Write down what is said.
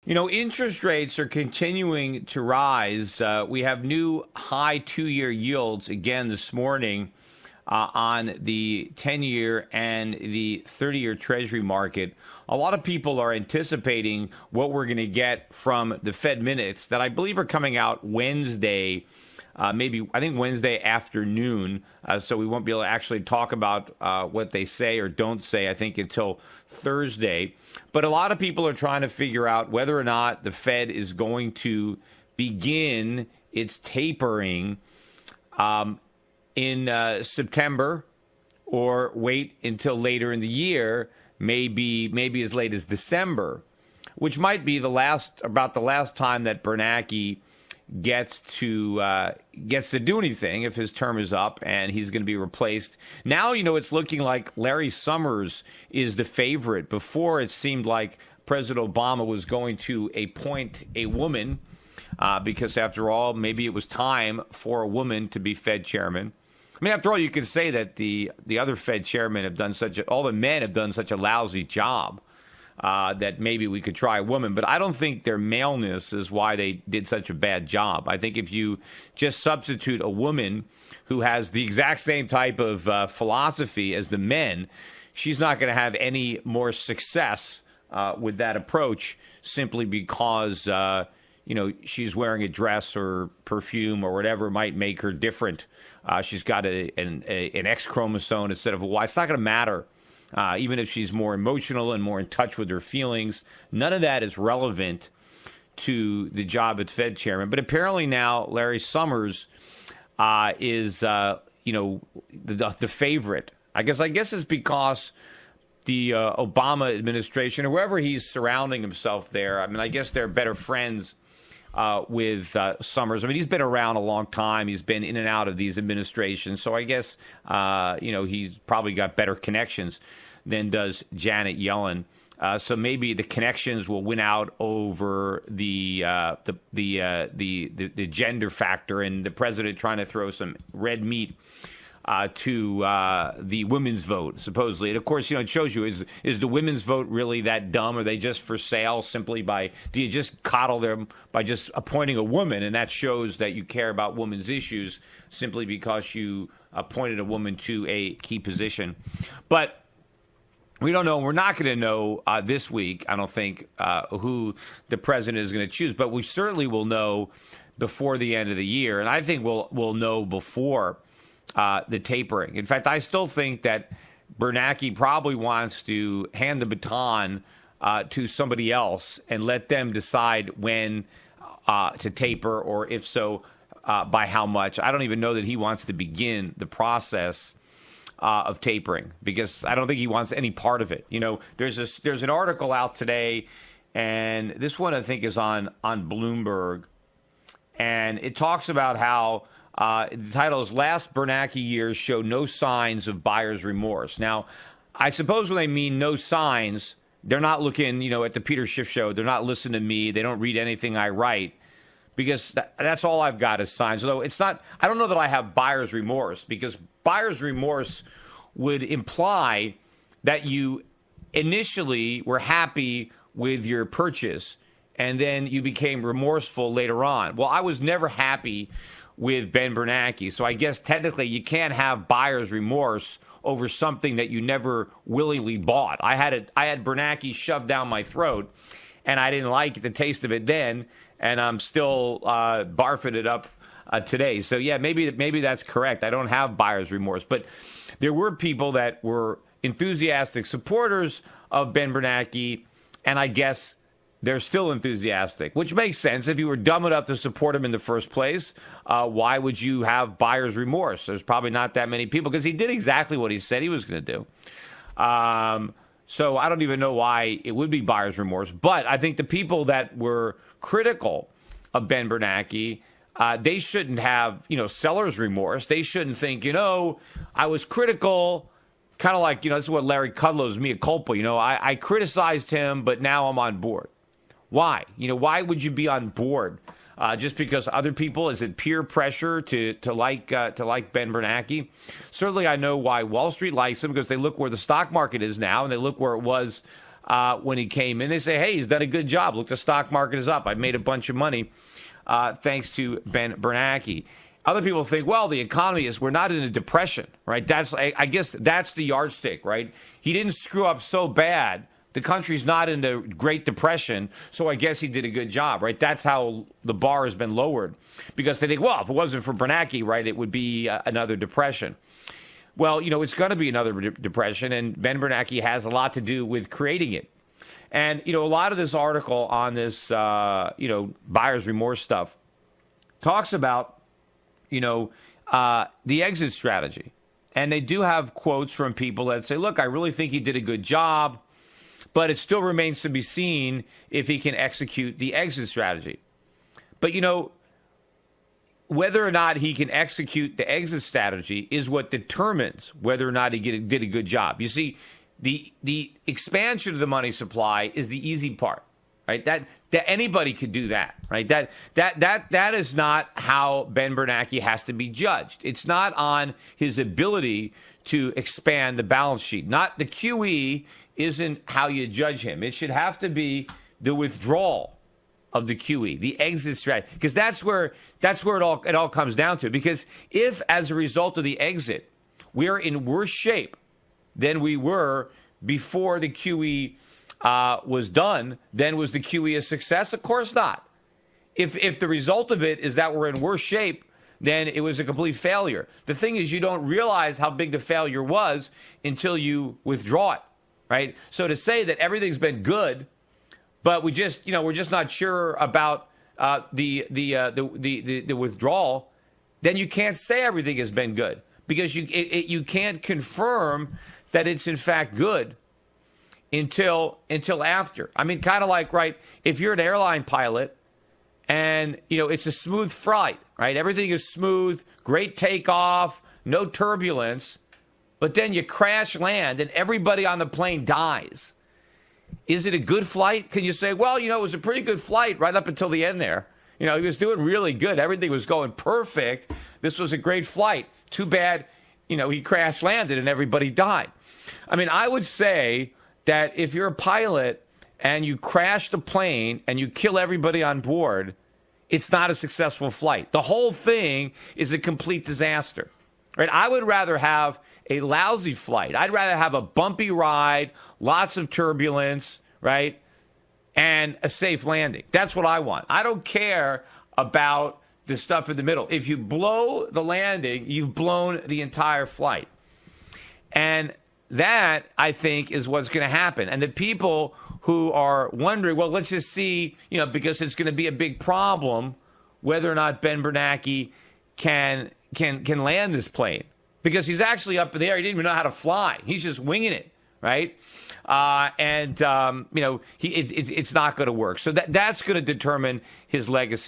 Interest rates are continuing to rise. We have new high 2-year yields again this morning on the 10-year and the 30-year Treasury market. A lot of people are anticipating what we're going to get from the Fed minutes that I believe are coming out Wednesday, I think Wednesday afternoon. So we won't be able to actually talk about what they say or don't say, I think, until Thursday. But a lot of people are trying to figure out whether or not the Fed is going to begin its tapering in September or wait until later in the year, maybe as late as December, which might be about the last time that Bernanke gets to do anything if his term is up and he's going to be replaced. Now, it's looking like Larry Summers is the favorite. Before, it seemed like President Obama was going to appoint a woman because, after all, maybe it was time for a woman to be Fed chairman. I mean, after all, you could say that the other Fed chairmen have done all the men have done such a lousy job that maybe we could try a woman. But I don't think their maleness is why they did such a bad job. I think if you just substitute a woman who has the exact same type of philosophy as the men, she's not going to have any more success with that approach simply because, she's wearing a dress or perfume or whatever might make her different. She's got an X chromosome instead of a Y. It's not going to matter. Even if she's more emotional and more in touch with her feelings, none of that is relevant to the job as Fed chairman. But apparently now Larry Summers is, the favorite. I guess it's because the Obama administration, or whoever he's surrounding himself there, I mean, I guess they're better friends with Summers. I mean, he's been around a long time. He's been in and out of these administrations. So I guess, he's probably got better connections than does Janet Yellen. So maybe the connections will win out over the gender factor, and the president trying to throw some red meat to the women's vote, supposedly. And, of course, it shows you, is the women's vote really that dumb? Are they just for sale simply do you just coddle them by just appointing a woman? And that shows that you care about women's issues simply because you appointed a woman to a key position. But we don't know. We're not going to know this week, I don't think, who the president is going to choose. But we certainly will know before the end of the year. And I think we'll know before the tapering. In fact, I still think that Bernanke probably wants to hand the baton to somebody else and let them decide when to taper, or if so, by how much. I don't even know that he wants to begin the process of tapering, because I don't think he wants any part of it. There's an article out today, and this one I think is on Bloomberg, and it talks about how the title is "Last Bernanke Years Show No Signs of Buyer's Remorse." Now, I suppose when they mean no signs, they're not looking, at the Peter Schiff show. They're not listening to me. They don't read anything I write, because that's all I've got is signs. Although it's not, I don't know that I have buyer's remorse, because buyer's remorse would imply that you initially were happy with your purchase and then you became remorseful later on. Well, I was never happy with Ben Bernanke, so I guess technically you can't have buyer's remorse over something that you never willingly bought. I had Bernanke shoved down my throat, and I didn't like the taste of it then, and I'm still barfing it up today. So yeah, maybe that's correct. I don't have buyer's remorse, but there were people that were enthusiastic supporters of Ben Bernanke, and I guess they're still enthusiastic, which makes sense. If you were dumb enough to support him in the first place, why would you have buyer's remorse? There's probably not that many people, because he did exactly what he said he was going to do. So I don't even know why it would be buyer's remorse. But I think the people that were critical of Ben Bernanke, they shouldn't have, seller's remorse. They shouldn't think, I was critical, kind of like, this is what Larry Kudlow's mea culpa. I criticized him, but now I'm on board. Why? Why would you be on board? Just because other people, is it peer pressure to like Ben Bernanke? Certainly I know why Wall Street likes him, because they look where the stock market is now, and they look where it was when he came in. They say, hey, he's done a good job. Look, the stock market is up. I've made a bunch of money thanks to Bernanke. Other people think, well, the economy is, we're not in a depression, right? I guess that's the yardstick, right? He didn't screw up so bad. The country's not in the Great Depression, so I guess he did a good job, right? That's how the bar has been lowered, because they think, well, if it wasn't for Bernanke, right, it would be another depression. Well, it's going to be another depression, and Ben Bernanke has a lot to do with creating it. And, a lot of this article on this, buyer's remorse stuff talks about, the exit strategy. And they do have quotes from people that say, look, I really think he did a good job, but it still remains to be seen if he can execute the exit strategy. But, whether or not he can execute the exit strategy is what determines whether or not he did a good job. You see, the expansion of the money supply is the easy part, right? That anybody could do that, right? That is not how Ben Bernanke has to be judged. It's not on his ability to expand the balance sheet. Not the QE isn't how you judge him. It should have to be the withdrawal of the QE, the exit strategy, because that's where it all comes down to. Because if, as a result of the exit, we're in worse shape than we were before the QE was done, then was the QE a success? Of course not. If the result of it is that we're in worse shape, then it was a complete failure. The thing is, you don't realize how big the failure was until you withdraw it, right? So to say that everything's been good, but we're just not sure about the withdrawal, then you can't say everything has been good, because you can't confirm that it's in fact good until after. I mean, kind of like, right, if you're an airline pilot and, it's a smooth flight, right? Everything is smooth, great takeoff, no turbulence, but then you crash land and everybody on the plane dies. Is it a good flight? Can you say, well, it was a pretty good flight right up until the end there. He was doing really good. Everything was going perfect. This was a great flight. Too bad, he crash landed and everybody died. I mean, I would say that if you're a pilot and you crash the plane and you kill everybody on board, it's not a successful flight. The whole thing is a complete disaster, right? I would rather have a lousy flight. I'd rather have a bumpy ride, lots of turbulence, right, and a safe landing. That's what I want. I don't care about the stuff in the middle. If you blow the landing, you've blown the entire flight. And that, I think, is what's going to happen. And the people who are wondering, well, let's just see, because it's going to be a big problem whether or not Ben Bernanke can land this plane. Because he's actually up in the air. He didn't even know how to fly. He's just winging it, right? It's not going to work. So that's going to determine his legacy.